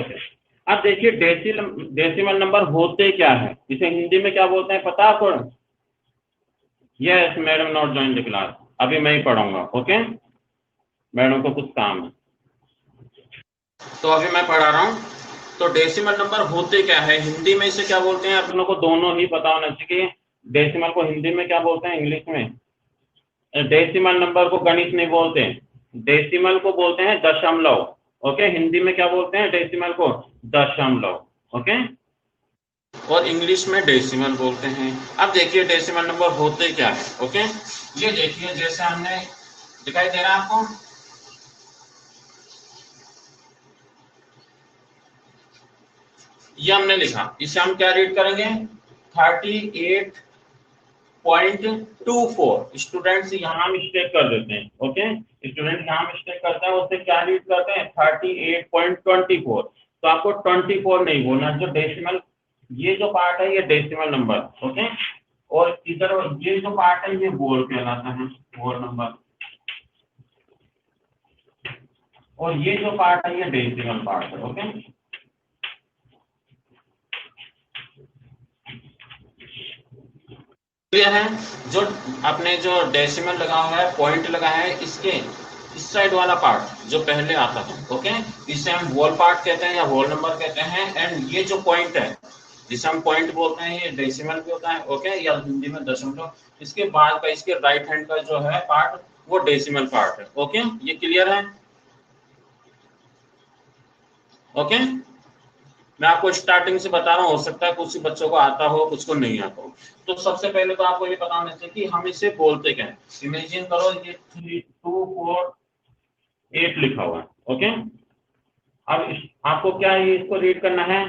Okay, अब देखिए decimal number होते क्या है, इसे हिंदी में क्या बोलते हैं पता आपको? Yes madam, not join the class, अभी मैं ही पढ़ाऊंगा। ओके, मैडम को कुछ काम है तो अभी मैं पढ़ा रहा हूँ। तो डेसिमल नंबर होते क्या है, हिंदी में इसे क्या बोलते हैं, आप लोगों को दोनों ही पता होना चाहिए। डेसिमल को हिंदी में क्या बोलते हैं, इंग्लिश में? डेसिमल नंबर को गणित नहीं बोलते, डेसिमल को बोलते हैं दशमलव। ओके, हिंदी में क्या बोलते हैं डेसिमल को? दशमलव। ओके, और इंग्लिश में डेसिमल बोलते हैं। अब देखिए डेसिमल नंबर होते क्या है। ओके, ये देखिए जैसे हमने दिखाई दे रहा है आपको, ये हमने लिखा, इसे हम क्या रीड करेंगे? 38.24। स्टूडेंट्स यहाँ मिस्टेक कर देते हैं। ओके, स्टूडेंट यहाँ मिस्टेक करते हैं, उससे क्या रीड करते हैं? 38.24। तो आपको 24 नहीं बोलना, जो डेसिमल ये जो पार्ट है ये डेसिमल नंबर। ओके, और इधर ये जो पार्ट है ये वोल कहलाता है, वोल नंबर। और ये जो पार्ट है ये डेसिमल पार्ट है। ओके, क्लियर है? जो आपने जो डेसिमल लगा हुआ है, पॉइंट लगा है, इसके इस साइड वाला पार्ट जो पहले आता है, ओके, इसे हम वोल पार्ट कहते हैं या वोल नंबर कहते हैं। एंड ये जो पॉइंट है जिसे हम पॉइंट बोलते हैं, ये डेसिमल भी होता है। ओके, या हिंदी में दशमलव। इसके बाद का, इसके राइट हैंड का जो है पार्ट, वो डेसिमल पार्ट है। ओके, ये क्लियर है? ओके, मैं आपको स्टार्टिंग से बता रहा हूँ, हो सकता है कुछ बच्चों को आता हो, कुछ को नहीं आता हो। तो सबसे पहले तो आपको ये पता होना चाहिए कि हम इसे बोलते क्या है। इमेजिन करो ये 3, 2, 4, 8 लिखा हुआ है। ओके, अब आपको क्या है, इसको रीड करना है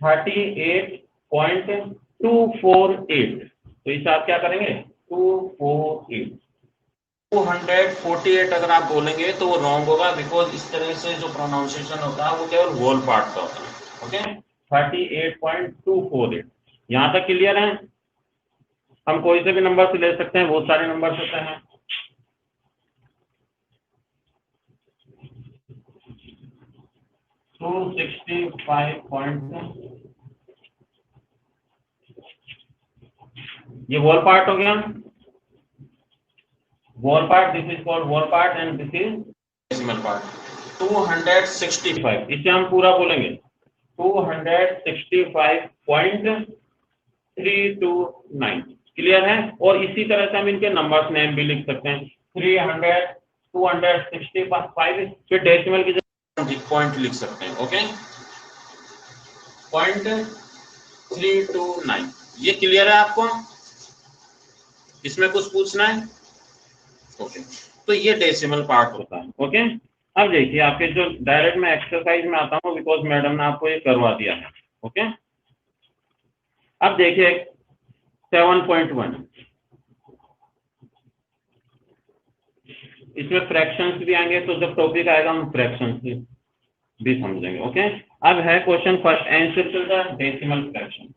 38.248। तो इसे आप क्या करेंगे? 248। 248 अगर आप बोलेंगे तो वो रॉन्ग होगा, बिकॉज इस तरह से जो प्रोनाउंसिएशन होता है वो केवल वोल पार्ट का होता है। ओके, 38.248। यहाँ तक क्लियर है? हम कोई से भी नंबर से ले सकते हैं, बहुत सारे नंबर होते हैं। तो 65 ये वॉल पार्ट हो गया, wall part, this is called wall part and this is decimal part. 265, इसे हम पूरा बोलेंगे 265.329। क्लियर है? और इसी तरह से हम इनके नंबर्स नेम भी लिख सकते हैं, 300, 265, फिर डेसिमल की जगह पॉइंट लिख सकते हैं। ओके, 0.329। ये क्लियर है आपको? इसमें कुछ पूछना है? ओके, तो ये डेसिमल पार्ट होता है। ओके, अब देखिए आपके जो डायरेक्ट मैं एक्सरसाइज में आता हूँ, बिकॉज मैडम ने आपको ये करवा दिया है। ओके, अब देखिए 7.1, इसमें फ्रैक्शंस भी आएंगे, तो जब टॉपिक आएगा हम फ्रैक्शंस भी समझेंगे। ओके, अब है question first, answer to the decimal fraction.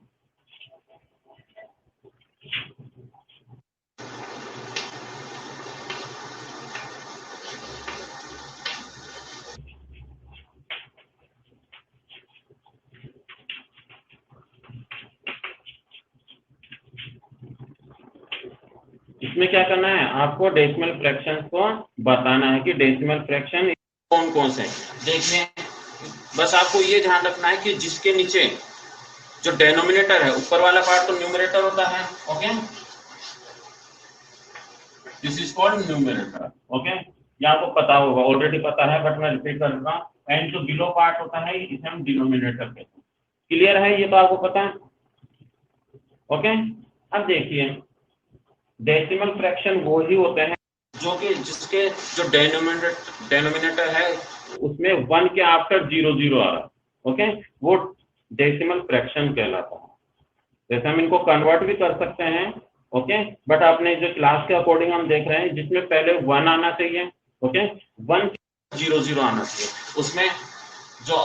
इसमें क्या करना है, आपको डेसिमल फ्रैक्शन को बताना है कि डेसिमल फ्रैक्शन कौन कौन से देखने। बस आपको ये ध्यान रखना है कि जिसके नीचे जो डेनोमिनेटर है, ऊपर वाला पार्ट तो न्यूमरेटर होता है। Okay, this is called numerator. Okay, ये आपको पता होगा, ऑलरेडी पता है, बट मैं रिपीट कर दूंगा। एंड जो बिलो पार्ट होता है इसे हम डिनोमिनेटर कहते हैं। क्लियर है? ये तो आपको पता है। ओके, अब देखिए डेसिमल फ्रैक्शन वो ही होते हैं जो कि जिसके जो डेनोमिनेटर है उसमें 1 के आफ्टर 0 आ रहा है। ओके, वो डेसिमल फ्रैक्शन कहलाता है। जैसे हम इनको कन्वर्ट भी कर सकते हैं। ओके, बट अपने जो क्लास के अकॉर्डिंग हम देख रहे हैं, जिसमें पहले 1 आना चाहिए। ओके, 1 आना चाहिए। उसमें जो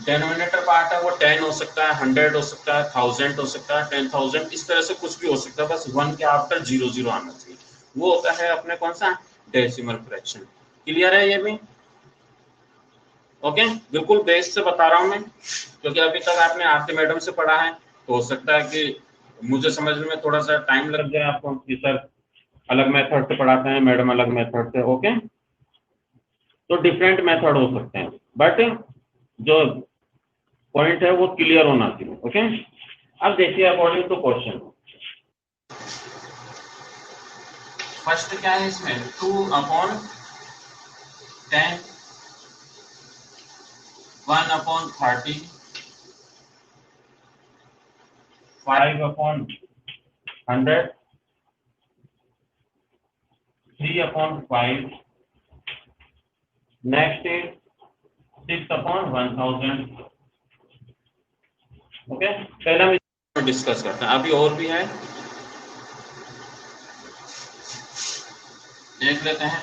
डेनोमिनेटर पार्ट है वो 10 हो सकता है, 100 हो सकता है, 1000 हो सकता है, 10,000, इस तरह से कुछ भी हो सकता है, बस 1 के आफ्टर 0 आना चाहिए। वो होता है अपने कौन सा? Decimal fraction. क्लियर है ये भी? ओके, बिल्कुल बेस से बता रहा हूं मैं, क्योंकि अभी तक आपने आरती मैडम से पढ़ा है, तो हो सकता है कि मुझे समझने में थोड़ा सा टाइम लग जाए आपको कि सर अलग मेथड से पढ़ाते हैं, मैडम अलग मेथड से। ओके, तो डिफरेंट मेथड हो सकते हैं, बट जो पॉइंट है वो क्लियर होना चाहिए। ओके, अब देखिए अकॉर्डिंग टू क्वेश्चन, फर्स्ट क्या है इसमें, 2/10, 1/30, 5/100, 3/5, नेक्स्ट इज 6/1000। ओके, पहला हम डिस्कस करते हैं, अभी और भी है, देख लेते हैं।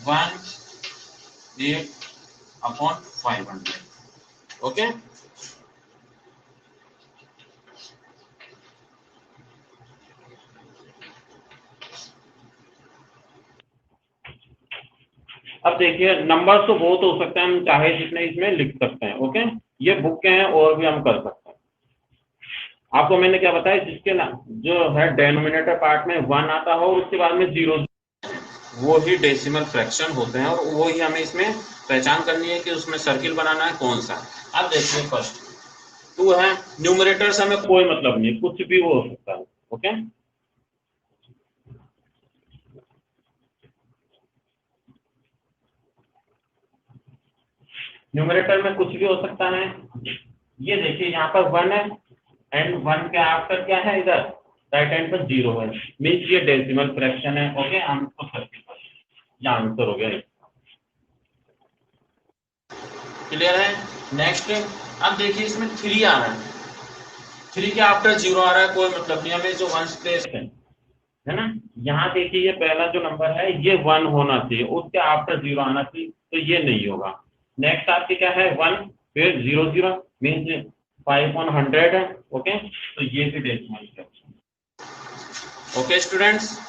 1/8/500। ओके, अब देखिए नंबर तो बहुत हो सकते हैं, हम चाहे जितने इसमें लिख सकते हैं। ओके, ये बुक के हैं और भी हम कर सकते हैं। आपको मैंने क्या बताया, जिसके ना जो है डेनोमिनेटर पार्ट में 1 आता हो और उसके बाद में 0, वो ही डेसिमल फ्रैक्शन होते हैं, और वो ही हमें इसमें पहचान करनी है कि उसमें सर्किल बनाना है कौन सा। अब देखिए फर्स्ट 2 है, न्यूमरेटर से हमें कोई मतलब नहीं, कुछ भी वो हो सकता है। ओके, न्यूमरेटर में कुछ भी हो सकता है। ये देखिए यहाँ पर 1 है एंड 1 के आफ्टर क्या है, इधर राइट हैंड पर 0 है, मीन्स ये डेसिमल फ्रैक्शन है। ओके, हम इसको सर्किल कर, ये आंसर हो गया। क्लियर है? नेक्स्ट, अब देखिए इसमें 3 आ रहा है, 3 के आफ्टर 0 आ रहा है, कोई मतलब नहीं, हमें जो 1 प्लेस है ना, यहाँ देखिए ये पहला जो नंबर है ये 1 होना चाहिए, उसके आफ्टर 0 आना चाहिए, तो ये नहीं होगा। नेक्स्ट आपके क्या है 1 फिर 0 0 मीन्स 5/100 है। ओके, तो ये भी decimal fraction. Okay students,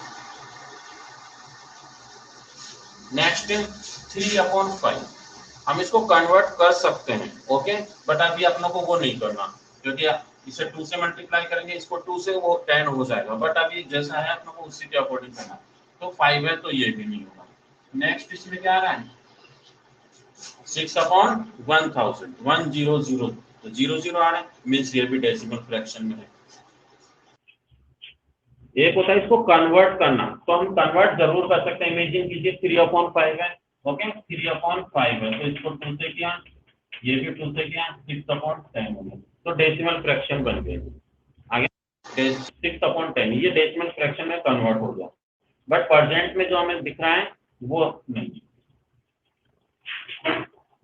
next 3/5, हम इसको कन्वर्ट कर सकते हैं। ओके, बट अभी अपनों को वो नहीं करना, क्योंकि इसे 2 से मल्टीप्लाई करेंगे, इसको 2 से वो 10 हो जाएगा, बट अभी जैसा है अपनों को उसी के अकॉर्डिंग करना। तो 5 है तो ये भी नहीं होगा। नेक्स्ट इसमें क्या आ रहा है 6/1000, 100, तो 00 आ रहा है, मीन्स ये भी डेसिमल फ्रैक्शन में है। एक होता है इसको कन्वर्ट करना, तो हम कन्वर्ट जरूर कर सकते हैं। इमेजिन कीजिए 3/5 है। ओके, 3/5 है, तो इसको 2 से किया, ये भी 2 से किया, 6/10 हो गया, तो डेसिमल फ्रैक्शन बन गई। आगे 6/10 ये डेसिमल फ्रैक्शन में कन्वर्ट हो गया, बट प्रेजेंट में जो हमें दिख रहा है वो नहीं।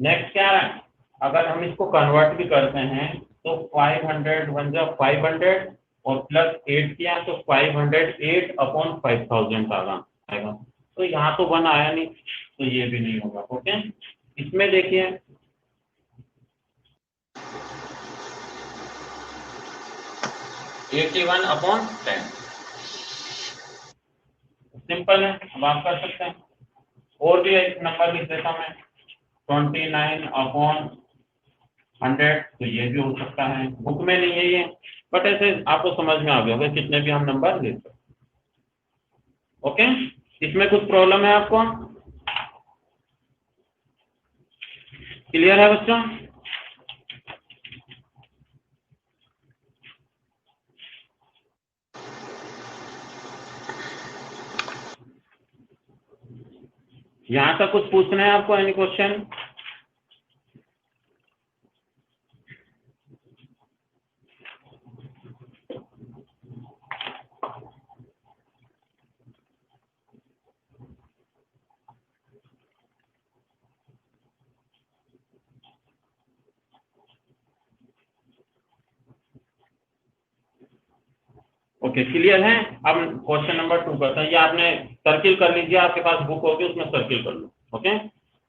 नेक्स्ट क्या है, अगर हम इसको कन्वर्ट भी करते हैं तो 500 बन जाए 500 और प्लस 8 किया तो 508/5000 आएगा। तो यहाँ तो 1 आया नहीं, तो ये भी नहीं होगा। ओके, इसमें देखिए 81/10 सिंपल है, अब आप कर सकते हैं। और भी एक नंबर लिख देता हूं मैं 29/100, तो ये भी हो सकता है, बुक में नहीं है ये, बट ऐसे आपको समझ में आ गया होगा कितने भी हम नंबर ले सकते। ओके, इसमें कुछ प्रॉब्लम है आपको? क्लियर है बच्चों? यहां तक कुछ पूछना है आपको, एनी क्वेश्चन? ओके, क्लियर है। अब क्वेश्चन नंबर 2 करते हैं, ये आपने सर्किल कर लीजिए, आपके पास बुक होगी उसमें सर्किल कर लो। ओके,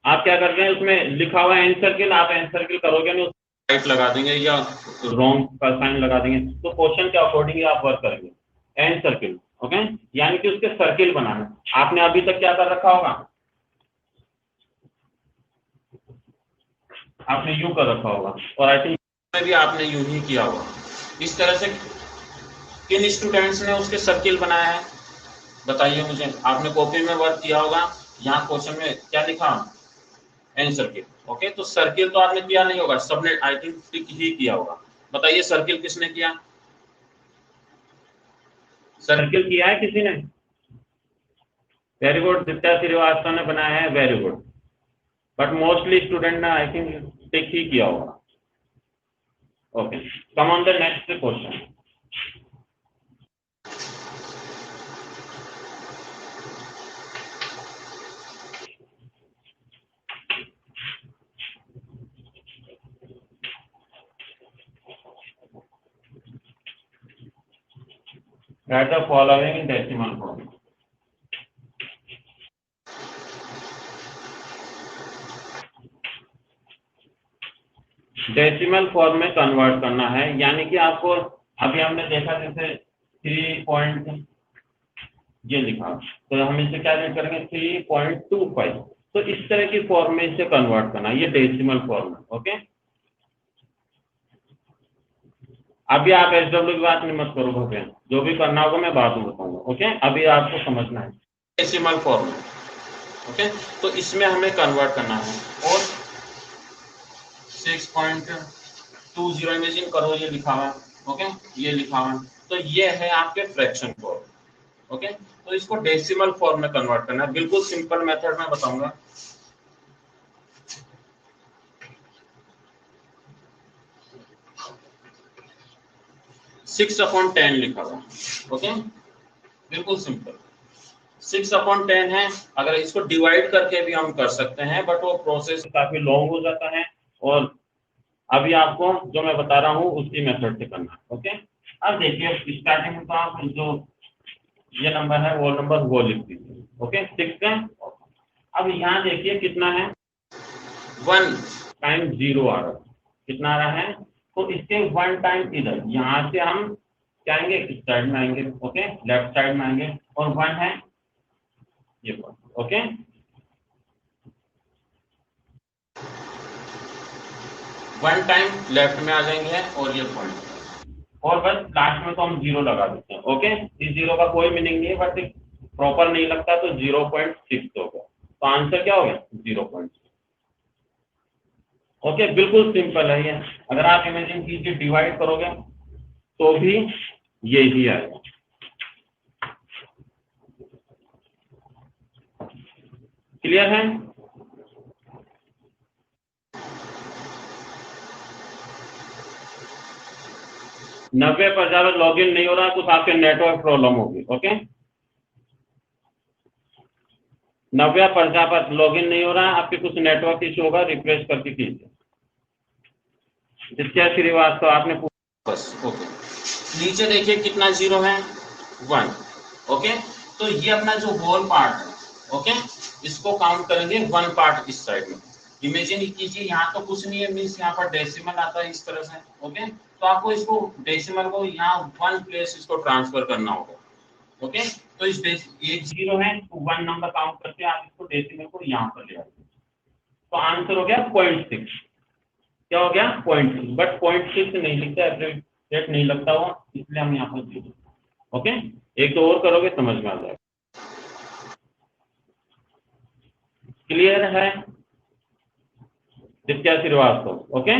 आप क्या करते हैं, उसमें लिखा हुआ है एन सर्किल, आप एन सर्किल करोगे नहीं, राइट लगा देंगे या रॉन्ग का साइन लगा देंगे, तो क्वेश्चन के अकॉर्डिंग आप वर्क करेंगे। एन सर्किल, ओके, यानी कि उसके सर्किल बनाना। आपने अभी तक क्या कर रखा होगा, आपने यूं कर रखा होगा, और आई थिंक में भी आपने यूं ही किया होगा। इस तरह से किन स्टूडेंट्स ने उसके सर्किल बनाया है बताइए मुझे। आपने कॉपी में वर्क किया होगा, यहाँ क्वेश्चन में क्या लिखा, एन सर्किल। ओके, तो सर्किल तो आपने किया नहीं होगा, सबने आई थिंक टिक ही किया होगा। बताइए सर्किल किसने किया, सर्किल किया है किसी ने? वेरी गुड, दित्या श्रीवास्तव ने बनाया है, very good. But mostly student ने आई थिंक टिक ही किया होगा। Okay, come on the next question. Write the following in decimal form. Decimal form में कन्वर्ट करना है, यानी कि आपको अभी हमने देखा जैसे 3 पॉइंट ये लिखा, तो हम इसे क्या करेंगे 3.25, तो इस तरह की फॉर्म में इसे कन्वर्ट करना, ये डेसिमल फॉर्म है। ओके, अभी आप SW की बात नहीं मत करो भैया, जो भी करना होगा मैं बाद में बताऊंगा। ओके, अभी आपको समझना है डेसिमल फॉर्म में। ओके, तो इसमें हमें कन्वर्ट करना है, और 6.20 इमेजिन करो, ये लिखा हुआ। ओके, ये लिखा हुआ, तो ये है आपके फ्रैक्शन फॉर्म। ओके, तो इसको डेसिमल फॉर्म में कन्वर्ट करना है, बिल्कुल सिंपल मेथड में बताऊंगा। सिक्स अपॉन 10 लिखा हुआ। ओके, बिल्कुल सिंपल 6/10 है। अगर इसको डिवाइड करके भी हम कर सकते हैं, बट वो प्रोसेस काफी लॉन्ग हो जाता है, और अभी आपको जो मैं बता रहा हूँ उसी मेथड से करना है। ओके, अब देखिए स्टार्टिंग में तो आप जो ये नंबर है वो नंबर वो लिख दीजिए। ओके, 6 है। अब यहाँ देखिए कितना है, 1 टाइम 0 आ रहा है, कितना आ रहा है, तो इसके 1 टाइम इधर, यहाँ से हम क्या आएंगे, इस साइड में आएंगे। ओके, लेफ्ट साइड में आएंगे, और 1 है ये point. Okay, one time left में आ जाएंगे, और ये पॉइंट, और बस लास्ट में तो हम 0 लगा देते हैं। ओके, इस 0 का कोई मीनिंग नहीं है, बट प्रॉपर नहीं लगता तो 0.6 होगा, तो आंसर क्या हो गया 0.6। ओके, बिल्कुल सिंपल है ये। अगर आप इमेजिन कीजिए डिवाइड करोगे तो भी ये ही आएगा। क्लियर है? नब्बे पर ज्यादा लॉग इन नहीं हो रहा, कुछ आपके नेटवर्क प्रॉब्लम होगी। ओके, 90% पर लॉग इन नहीं हो रहा है, आपके कुछ नेटवर्क इशू होगा, रिफ्रेश करके कीजिए। नित्या श्रीवास्तव आपने बस। ओके, नीचे देखिए कितना 0 है, 1। ओके, तो ये अपना जो होल पार्ट है, ओके, इसको काउंट करेंगे 1 पार्ट इस साइड में। इमेजिन कीजिए यहाँ तो कुछ नहीं है, मीन्स यहाँ पर डेसिमल आता है इस तरह से। ओके, तो आपको इसको डेसिमल को यहाँ 1 प्लेस इसको ट्रांसफर करना होगा। ओके, तो इस एक 0 है, तो 1 नंबर काउंट करके आप इसको डेसिमल को यहाँ पर ले आते, तो आंसर हो गया 0.6। क्या हो गया 0.6, बट 0.6 नहीं लिखता, एप्रोक्सीमेट नहीं लगता हुआ, इसलिए हम यहाँ पर दे दें। ओके, एक दो और करोगे समझ में आ जाएगा। क्लियर है? नित्या श्रीवास्तव। ओके,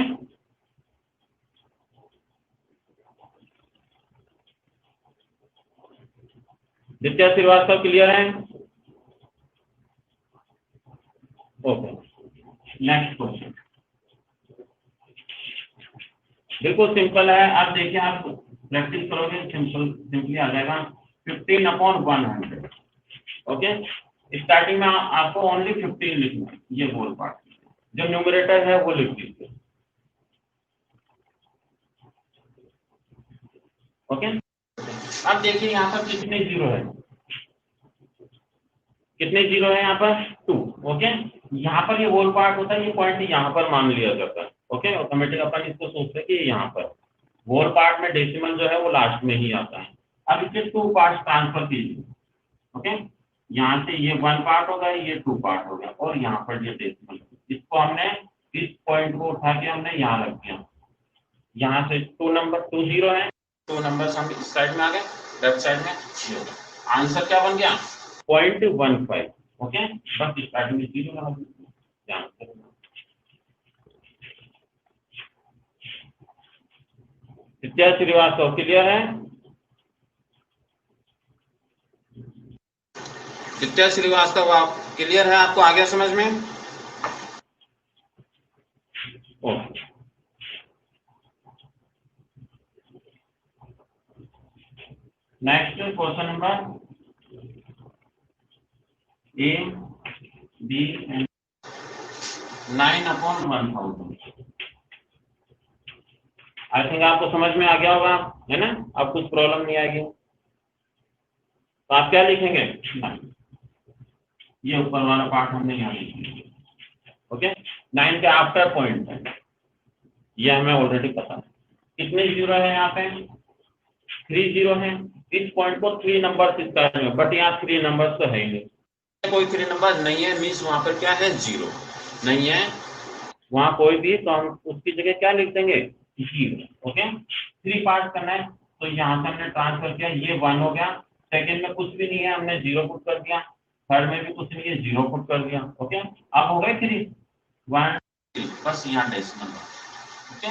नित्या श्रीवास्तव क्लियर है? ओके, नेक्स्ट क्वेश्चन बिल्कुल सिंपल है। आप देखिए, आप प्रैक्टिस करोगे सिंपली आ जाएगा। 15/100। ओके, स्टार्टिंग में आपको ओनली 15 लिखना है, ये होल पार्ट, जो न्यूमरेटर है वो लिख दीजिए। ओके, अब देखिए यहाँ पर कितने 0 है, कितने 0 है यहाँ पर 2। ओके, यहाँ पर ये होल पार्ट होता है, ये पॉइंट यहाँ पर मान लिया जाता है। ओके, ऑटोमेटिक अपन इसको सोचते हैं कि यहाँ पर होल पार्ट में डेसिमल जो है वो लास्ट में ही आता है। अब इसे 2 पार्ट ट्रांसफर कीजिए। ओके, यहाँ से ये 1 पार्ट होगा, ये 2 पार्ट हो गया, और यहाँ पर ये डेसिमल, इसको हमने इस पॉइंट को उठा के हमने यहाँ रख दिया, यहाँ से 2 0 है, 2 नंबर्स हम इस साइड में आ गए, लेफ्ट साइड में ये हो गया। आंसर क्या बन गया 0.15। ओके, बस स्टार्टिंग में 0 लगा दीजिए। नित्या श्रीवास्तव क्लियर है? नित्या श्रीवास्तव आप क्लियर है? आपको आ गया समझ में? Okay, next question number A B and 9/1000। I think आपको समझ में आ गया होगा, है ना? अब कुछ प्रॉब्लम नहीं आएगी। तो आप क्या लिखेंगे? ये ऊपर वाला पार्ट हमने यहाँ लिखेंगे। ओके, 9 के आफ्टर पॉइंट है, ये हमें ऑलरेडी पता है। कितने जीरो है यहाँ पे? 3 0 है। इस पॉइंट को 3 नंबर इस कारण में, बट यहाँ 3 नंबर तो है ही नहीं, कोई 3 नंबर नहीं है, मीन्स वहां पर क्या है 0 नहीं है वहां कोई भी, तो हम उसकी जगह क्या लिख देंगे 0। ओके, 3 पार्ट करना है, तो यहाँ से हमने ट्रांसफर किया, ये 1 हो गया, सेकेंड में कुछ भी नहीं है, हमने 0 पुट कर दिया, थर्ड में भी कुछ नहीं है, 0 पुट कर दिया। ओके, अब हो गए 3 1 बस यहाँ डेसिमल। ओके,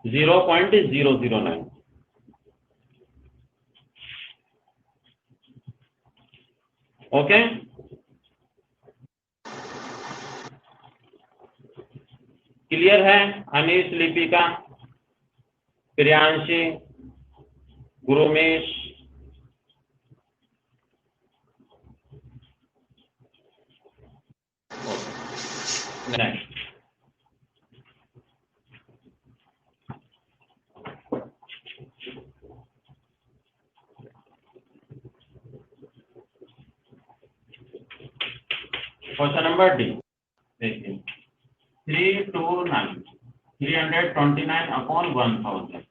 .009। ओके, क्लियर है? Anish, Lipika, Priyanshi, Gurmesh, next question number D. देखिए 329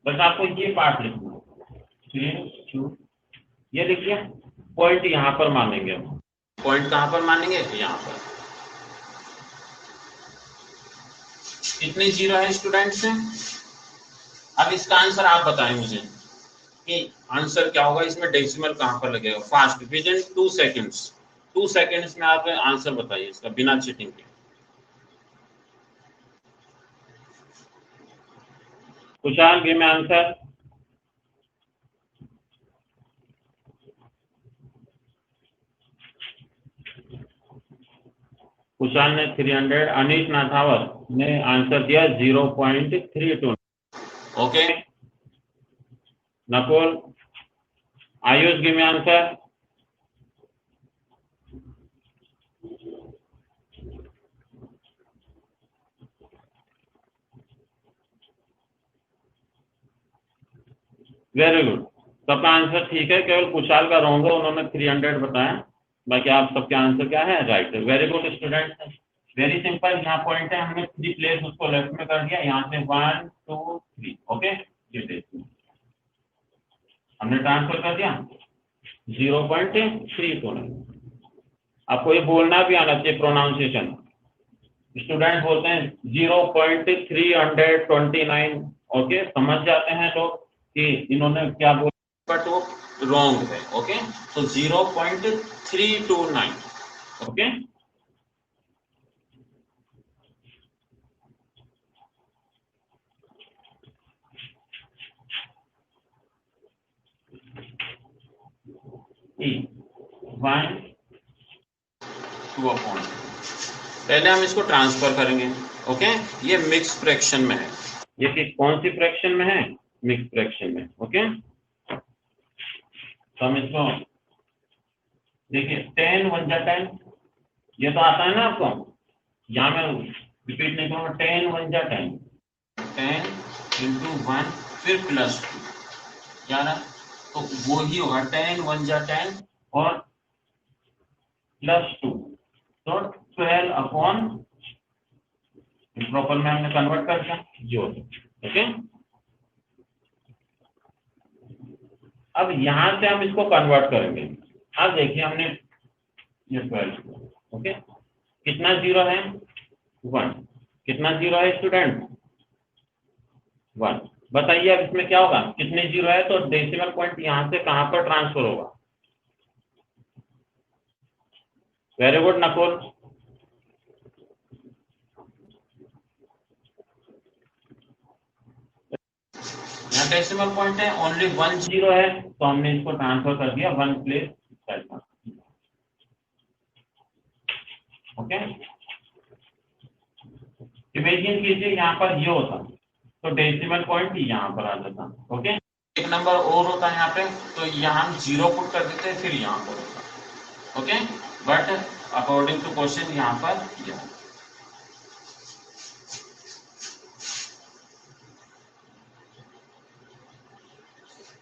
बस आपको ये पार्ट लिखना है। 3 ये लिखिए, पॉइंट यहाँ पर मानेंगे हम। पॉइंट कहाँ पर मानेंगे? यहाँ पर। कितने 0 है स्टूडेंट्स? अब इसका आंसर आप बताएं मुझे कि आंसर क्या होगा, इसमें डेसिमल कहाँ पर लगेगा। Fast, within 2 seconds, 2 seconds में आप आंसर बताइए इसका, बिना चीटिंग के। Kushal, give me answer. Kushal ने 300, अनीश नाथावत ने आंसर दिया 0.32। Okay, Nakul, Ayush, give me answer. Very good, सबका आंसर ठीक है, केवल कुशाल का रॉन्ग है, उन्होंने 300 बताया, बाकी आप सबके आंसर क्या है? राइट है। Very good student, very simple. यहाँ पॉइंट है, हमने 3 प्लेस उसको लेफ्ट में कर दिया, यहाँ से 1 2 3। ओके, हमने ट्रांसफर कर दिया 0.329। आपको ये बोलना भी आना चाहिए, प्रोनाउंसिएशन। स्टूडेंट बोलते हैं 0.329। ओके, समझ जाते हैं लोग कि इन्होंने क्या बोला, बट वो रॉन्ग है। ओके, तो 0.329। ओके, पहले हम इसको ट्रांसफर करेंगे। ओके, ये मिक्स फ्रैक्शन में है। ये कौन सी फ्रैक्शन में है? मिक्स फ्रैक्शन में। ओके, तो हम इसको देखिए 10 1 जा 10, ये तो आता है ना आपको, यहाँ मैं रिपीट नहीं करूँगा। 10 1 जा 10, 10 इंटू 1 फिर +2 क्या रहा, तो वो ही होगा 10 1 जा 10 और +2, तो 12 प्रॉपर में हमने कन्वर्ट कर दिया जो। ओके, अब यहां से हम इसको कन्वर्ट करेंगे। अब देखिए हमने ये 12, ओके, कितना जीरो है 1, कितना जीरो है स्टूडेंट 1। बताइए अब इसमें क्या होगा, कितने जीरो है तो डेसिमल पॉइंट यहां से कहां पर ट्रांसफर होगा। Very good Nakul. यहाँ डेसिमल पॉइंट है, ओनली 1 जीरो है तो हमने इसको ट्रांसफर कर दिया 1 प्लेस। ओके, इमेजिन कीजिए यहाँ पर ये होता तो डेसिमल पॉइंट यहाँ पर आ जाता। ओके, एक नंबर और होता है यहाँ पे तो यहाँ हम जीरो पुट कर देते हैं, फिर यहाँ पर होता। Okay, but according to question यहाँ पर यह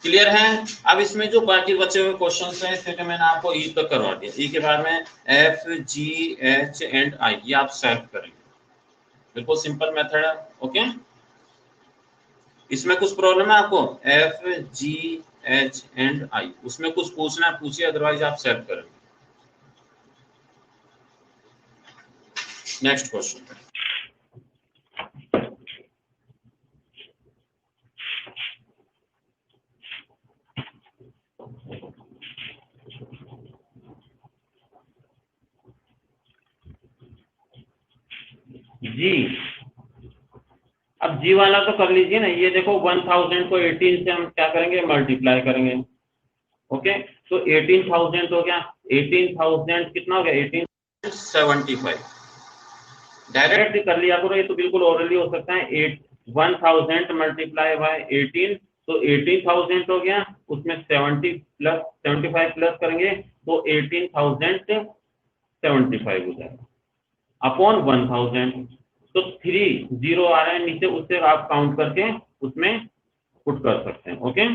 क्लियर है। अब इसमें जो बाकी बचे हुए क्वेश्चन हैं क्योंकि मैंने आपको ई तक करवा दिया, ई के बाद में F G H and I ये आप सॉल्व करेंगे, बिल्कुल सिंपल मेथड है। ओके, इसमें कुछ प्रॉब्लम है आपको F G H and I, उसमें कुछ पूछना है पूछिए, अदरवाइज आप सॉल्व करेंगे। नेक्स्ट क्वेश्चन, जी अब जी वाला तो कर लीजिए ना, ये देखो 1000 को 18 से हम क्या करेंगे मल्टीप्लाई करेंगे। ओके, तो 18,000 हो गया, 18,000 कितना हो गया 1875, डायरेक्ट कर लिया करो, ये तो बिल्कुल ओरली हो सकता है। 1000 मल्टीप्लाई बाय 18 तो 18,000 हो गया, उसमें 70 प्लस 75 प्लस करेंगे तो 18,075 हो जाएगा अपॉन 1000। तो 3 जीरो आ रहा है नीचे, उससे आप काउंट करके उसमें पुट कर सकते हैं। ओके,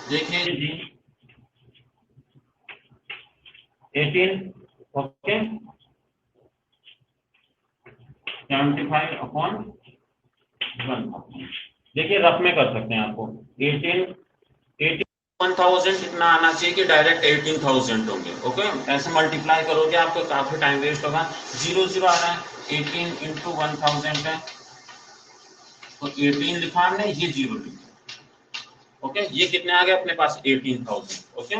देखिए जी 18 ओके 75 अपॉन 1000, देखिए रफ में कर सकते हैं आपको 1000 कितना आना चाहिए कि डायरेक्ट 18,000 होंगे। ओके, ऐसे मल्टीप्लाई करोगे आपको काफी टाइम वेस्ट होगा। जीरो जीरो आ रहा है, 18 इंटू 1000 है तो 18 लिखा हमने, ये जीरो लिखा। ओके, ये कितने आ गए अपने पास 18,000। ओके,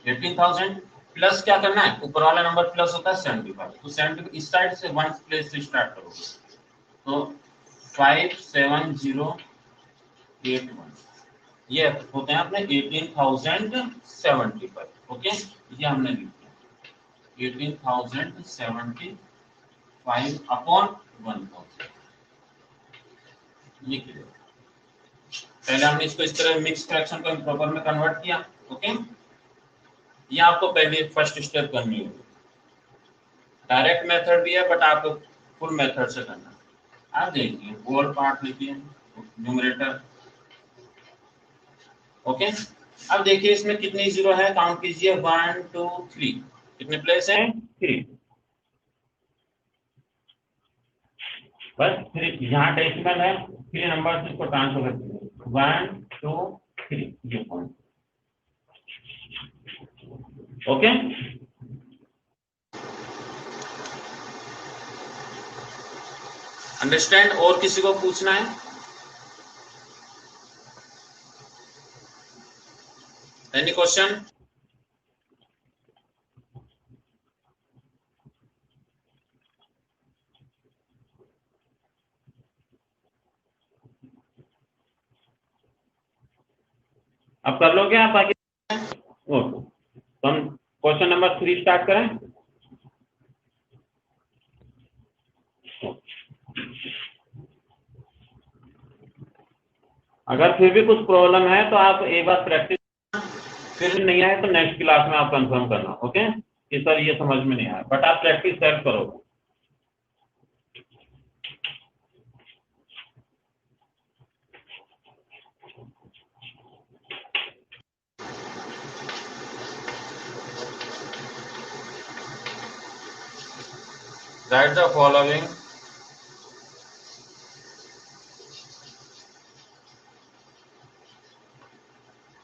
18,000 प्लस क्या करना है, ऊपर वाला नंबर प्लस होता है 75, तो 70 इस साइड से 1 प्लेस से स्टार्ट करोगे तो 57081 ये होते हैं अपने 18,075। ओके, ये हमने लिख दिया 18,075 अपॉन 1000, ये क्लियर। पहले हमने इसको इस तरह मिक्स फ्रैक्शन को इम्प्रॉपर में कन्वर्ट किया। ओके, ये आपको पहले फर्स्ट स्टेप करनी होगी, डायरेक्ट मेथड भी है बट आपको फुल मेथड से करना है। आप देखिए होल पार्ट लिखिए न्यूमरेटर। ओके, अब देखिए इसमें कितनी जीरो है, काउंट कीजिए 1 2 3, कितने प्लेस है 3, बस 3 यहाँ डेसिमल है, 3 नंबर से इसको ट्रांसफर कर दीजिए 1 2 3 ये पॉइंट। Okay, understand. और किसी को पूछना है, एनी क्वेश्चन? अब कर लोगे आप आगे? ओके, तो हम क्वेश्चन नंबर 3 स्टार्ट करें। अगर फिर भी कुछ प्रॉब्लम है तो आप एक बार प्रैक्टिस, फिर नहीं आए तो नेक्स्ट क्लास में आप कंफर्म करना। ओके, कि सर ये समझ में नहीं आया, बट आप प्रैक्टिस सेल्फ करोगे। Write the following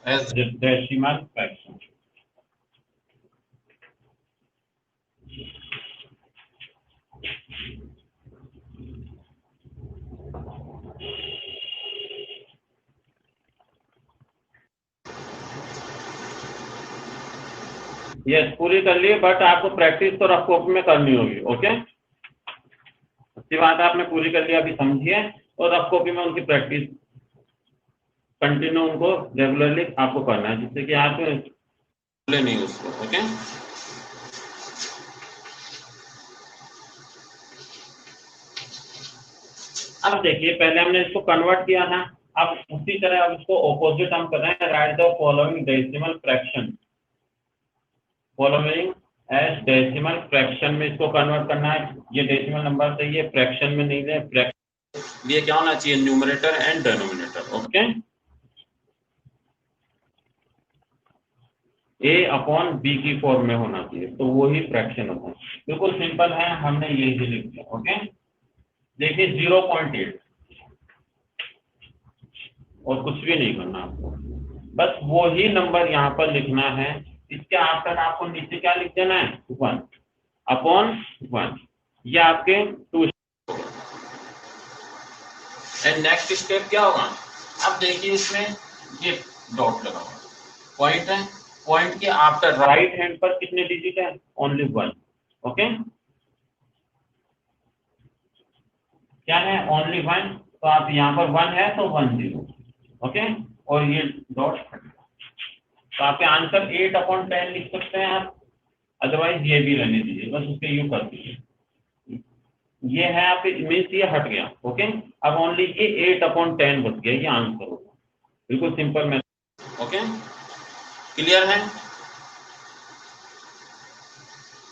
as decimal fraction. Yes, पूरी कर लिए, बट आपको प्रैक्टिस तो रफ कॉपी में करनी होगी। ओके, अच्छी बात है, आपने पूरी कर लिया, अभी समझिए, और रफ कॉपी में उनकी प्रैक्टिस कंटिन्यू उनको रेगुलरली आपको करना है, जिससे कि आप भूले नहीं उसको। ओके, अब देखिए, पहले हमने इसको कन्वर्ट किया था, अब उसी तरह अब इसको ऑपोजिट हम कर रहे हैं। Write the following decimal fraction, following as decimal fraction में इसको कन्वर्ट करना है। ये डेसिमल नंबर से, ये फ्रैक्शन में नहीं है, ये क्या होना चाहिए, numerator and denominator. Okay, a upon b की फॉर्म में होना चाहिए, तो वो ही फ्रैक्शन होता है। बिल्कुल सिंपल है, हमने ये ही लिख दिया। ओके, देखिए 0.8 और कुछ भी नहीं करना आपको, बस वो ही नंबर यहाँ पर लिखना है। इसके आफ्टर आपको नीचे क्या लिख देना है, 1 अपॉन 1, ये आपके 2। एंड नेक्स्ट स्टेप क्या होगा, अब देखिए इसमें ये डॉट लगा हुआ पॉइंट है, पॉइंट के आफ्टर राइट हैंड पर कितने डिजिट है, ओनली 1। ओके, क्या है, ओनली 1, तो आप यहाँ पर 1 है तो 1 0। ओके, और ये डॉट, तो आपके आंसर 8 अपॉन 10 लिख सकते हैं आप, अदरवाइज ये भी रहने दीजिए, बस उसके यू कर दीजिए। ये है आपके मीन्स ये हट गया। ओके, अब ओनली ये 8 अपॉन 10 बच गया, ये आंसर होगा। बिल्कुल सिंपल मैथड। ओके, क्लियर है।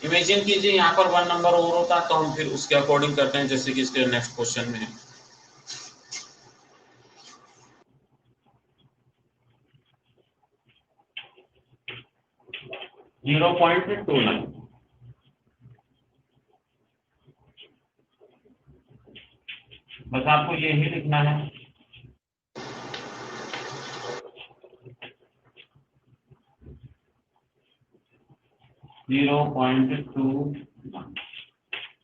इमेजिन कीजिए यहाँ पर 1 नंबर और होता, तो हम फिर उसके अकॉर्डिंग करते हैं, जैसे कि इसके नेक्स्ट क्वेश्चन में है। जीरो पॉइंट 29, बस आपको यही लिखना है। जीरो पॉइंट 2,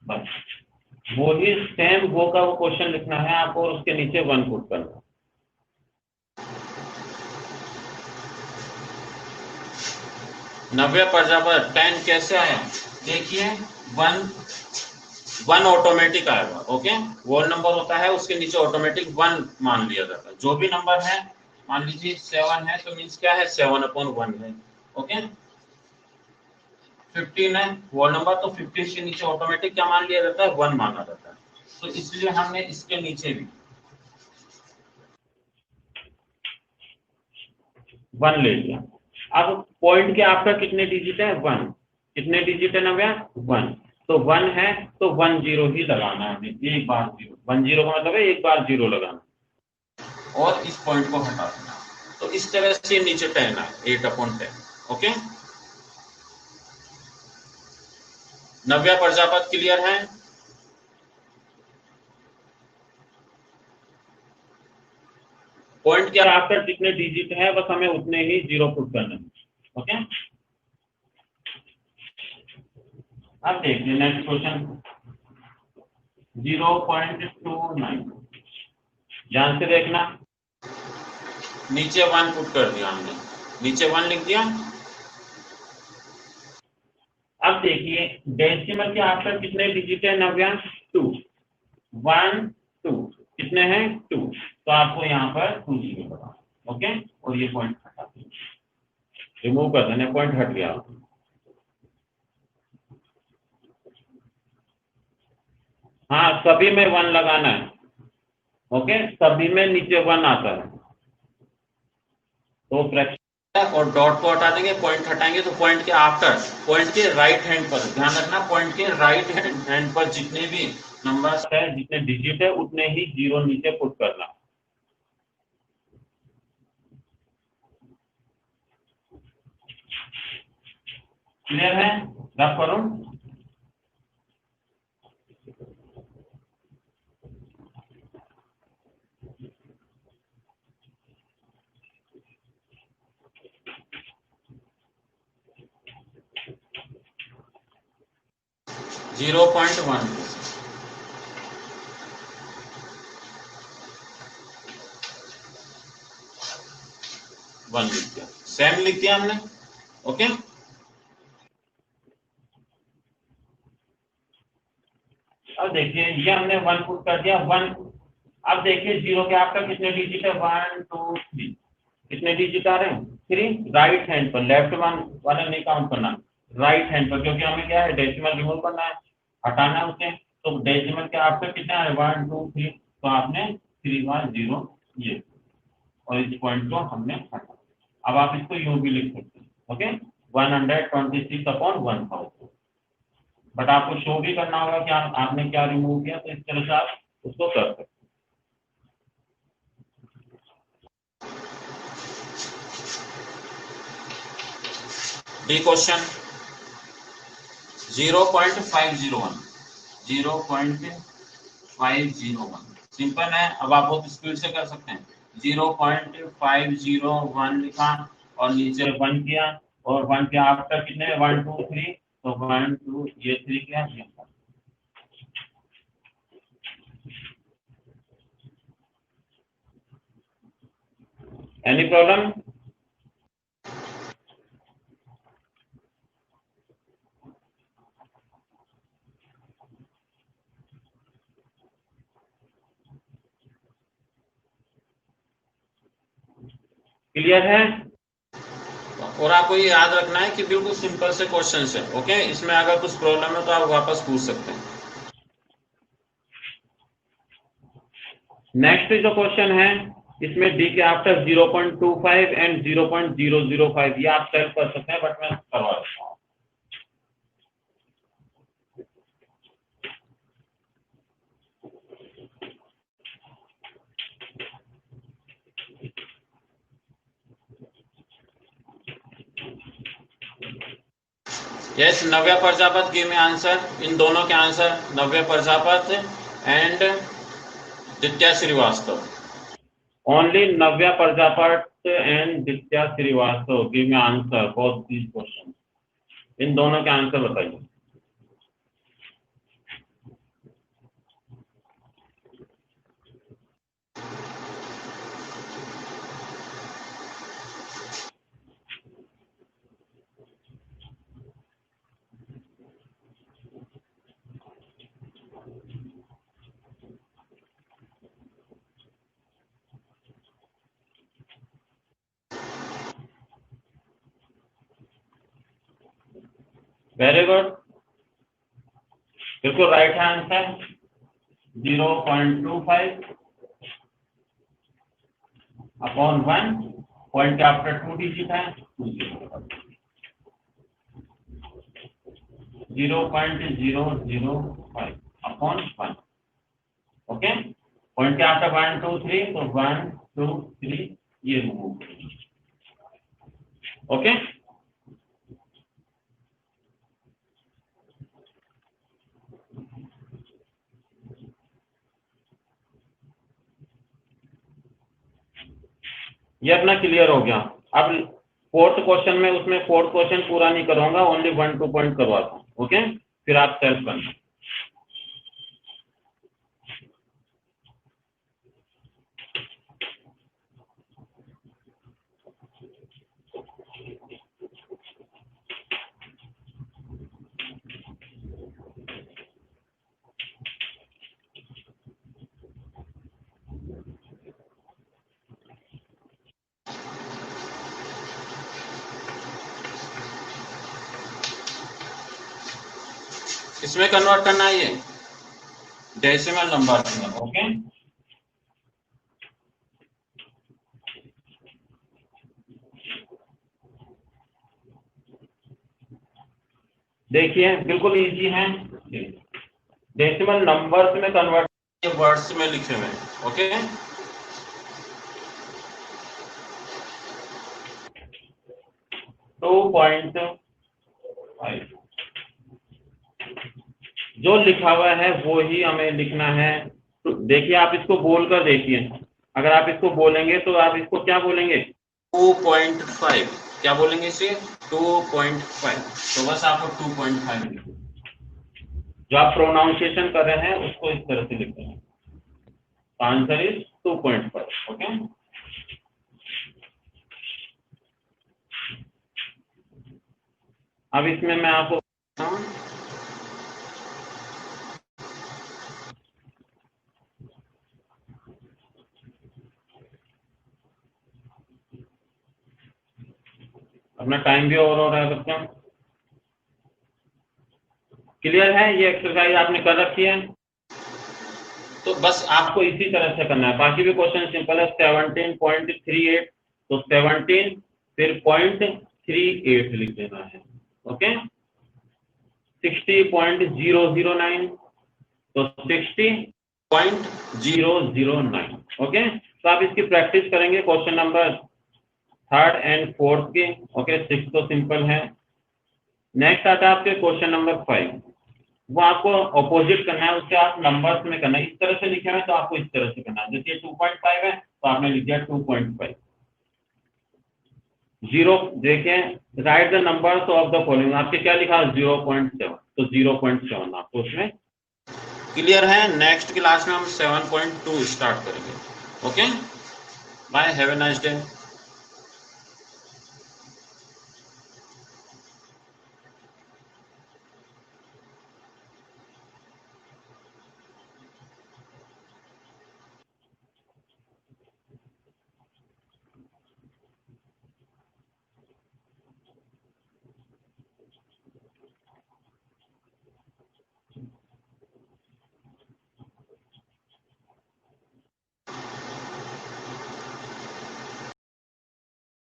बस वो ही सेम वो का वो क्वेश्चन लिखना है आपको, और उसके नीचे 1 पुट करना है। नव्य प्रजापति 10 कैसे आया, देखिए 1 ऑटोमेटिक आएगा। ओके, वोल नंबर होता है, उसके नीचे ऑटोमेटिक 1 मान लिया जाता है। जो भी नंबर है, मान लीजिए 7 है, तो मीन्स क्या है, 7 अपॉन 1 है। ओके, 15 है वोल नंबर, तो 15 के नीचे ऑटोमेटिक क्या मान लिया जाता है, 1 माना जाता है। तो इसलिए हमने इसके नीचे भी 1 ले लिया। अब पॉइंट के आफ्टर कितने डिजिट है, 1, कितने डिजिट है नव्या, 1, तो 1 है तो 1 0 ही लगाना है हमें, एक बार 0, 1 0 का मतलब है एक बार 0 लगाना, और इस पॉइंट को हटा देना। तो इस तरह से नीचे 10 है, 8 अपॉन 10। ओके, नव्या प्रजापति क्लियर है। पॉइंट के आफ्टर जितने डिजिट है, बस हमें उतने ही 0 पुट करना है। ओके, अब देखिए नेक्स्ट क्वेश्चन 0.29, ध्यान से देखना, नीचे 1 पुट कर दिया हमने, नीचे 1 लिख दिया। अब देखिए डेसिमल के आफ्टर कितने डिजिट है नव्या, 2, 1 2, कितने हैं 2, तो आपको यहाँ पर 2 0 लगा। ओके, और ये पॉइंट हटा दीजिए, रिमूव कर देना, पॉइंट हट गया। हाँ, सभी में 1 लगाना है। ओके, सभी में नीचे 1 आता है, तो फ्रैक्शन, और डॉट को हटा देंगे, पॉइंट हटाएंगे, तो पॉइंट के आफ्टर, पॉइंट के राइट हैंड पर, ध्यान रखना, पॉइंट के राइट हैंड पर जितने भी नंबर्स है, जितने डिजिट है, उतने ही 0 नीचे पुट करना। क्लियर है, रफ करो। 0.12 1 लिख दिया, सेम लिख दिया हमने। ओके, अब देखिए ये हमने 1 पुट कर दिया 1। अब देखिए 0 के आपका कितने डिजिट है, 1 2 3, कितने डिजिट आ रहे हैं 3। राइट हैंड पर, लेफ्ट वन वाला नहीं काउंट करना, राइट हैंड पर, क्योंकि हमें क्या है डेसिमल रिमूव करना है, हटाना है उसे। तो डेसिमल के आपका कितना है 1 2 3, तो आपने 3 1 0 ये, और इस पॉइंट को हमने हटा। अब आप इसको यूं भी लिख सकते हैं, ओके 126/1000। बट आपको शो भी करना होगा कि आपने क्या रिमूव किया, तो इस तरह से आप उसको कर सकते हैं। डी क्वेश्चन 0.501 0.501 सिंपल है। अब आप बहुत स्पीड से कर सकते हैं। 0.501 लिखा और नीचे 1 किया, और 1 के आफ्टर कितने 1 2 3, तो 1 2 ये 3 किया। Any problem? क्लियर है? और आपको ये याद रखना है कि बिल्कुल सिंपल से क्वेश्चन है। ओके, इसमें अगर कुछ प्रॉब्लम है तो आप वापस पूछ सकते हैं। नेक्स्ट जो क्वेश्चन है, इसमें डी के आफ्टर 0.25 एंड 0.005, ये आप सेल्फ कर सकते हैं, बट मैं करवा देता हूँ। Yes, Navya Prajapat give me answer. इन दोनों के answer, Navya Prajapat and Ditya Srivastava. Only Navya Prajapat and Ditya Srivastava give me answer for this question. इन दोनों के आंसर बताइए। वेरी गुड, बिल्कुल राइट आंसर 0.25 अपॉन 1, पॉइंट के आफ्टर 2 डिजिट है 0.005 अपॉन 1। ओके, पॉइंट के आफ्टर 1 2 3, तो 1 2 3 ये रिमूव। ओके, ये अपना क्लियर हो गया। अब फोर्थ क्वेश्चन में, उसमें फोर्थ क्वेश्चन पूरा नहीं करूंगा, ओनली 1 2 पॉइंट करवाता हूँ। ओके, फिर आप सेल्फ करना। इसमें कन्वर्ट करना है ये डेसिमल नंबर में। ओके, देखिए बिल्कुल इजी है। डेसिमल नंबर्स में कन्वर्ट वर्ड्स में लिखे हुए। ओके, टू पॉइंट जो लिखा हुआ है वो ही हमें लिखना है। तो देखिए आप इसको बोल कर देखिए, अगर आप इसको बोलेंगे तो आप इसको क्या बोलेंगे 2.5, क्या बोलेंगे इसे 2.5, तो बस आपको 2.5 लिखो। जो आप प्रोनाउंसिएशन कर रहे हैं उसको इस तरह से लिख रहे हैं। Answer is 2.5। ओके, अब इसमें मैं आपको अपना टाइम भी ओवर हो रहा है बच्चों। क्लियर है? ये एक्सरसाइज आपने कर रखी है, तो बस आपको इसी तरह से करना है। बाकी भी क्वेश्चन सिंपल है। 17.38, तो 17 फिर 0.38 लिख देना है। ओके, 60.009, तो 60.009। ओके, तो आप इसकी प्रैक्टिस करेंगे question number 3rd and 4th के। ओके, 6 तो सिंपल है। नेक्स्ट आता है आपके क्वेश्चन नंबर 5, वो आपको ऑपोजिट करना है, उससे आप नंबर्स में करना है। इस तरह से लिखे हुए तो आपको इस तरह से करना है। जैसे 2.5 है तो आपने लिख दिया 2.5। 0 देखें, right the numbers of the following, आपके क्या लिखा 0.7, तो 0.7 आपको उसमें क्लियर है। नेक्स्ट क्लास में हम 7.2 स्टार्ट करेंगे। Okay, bye, have a nice day.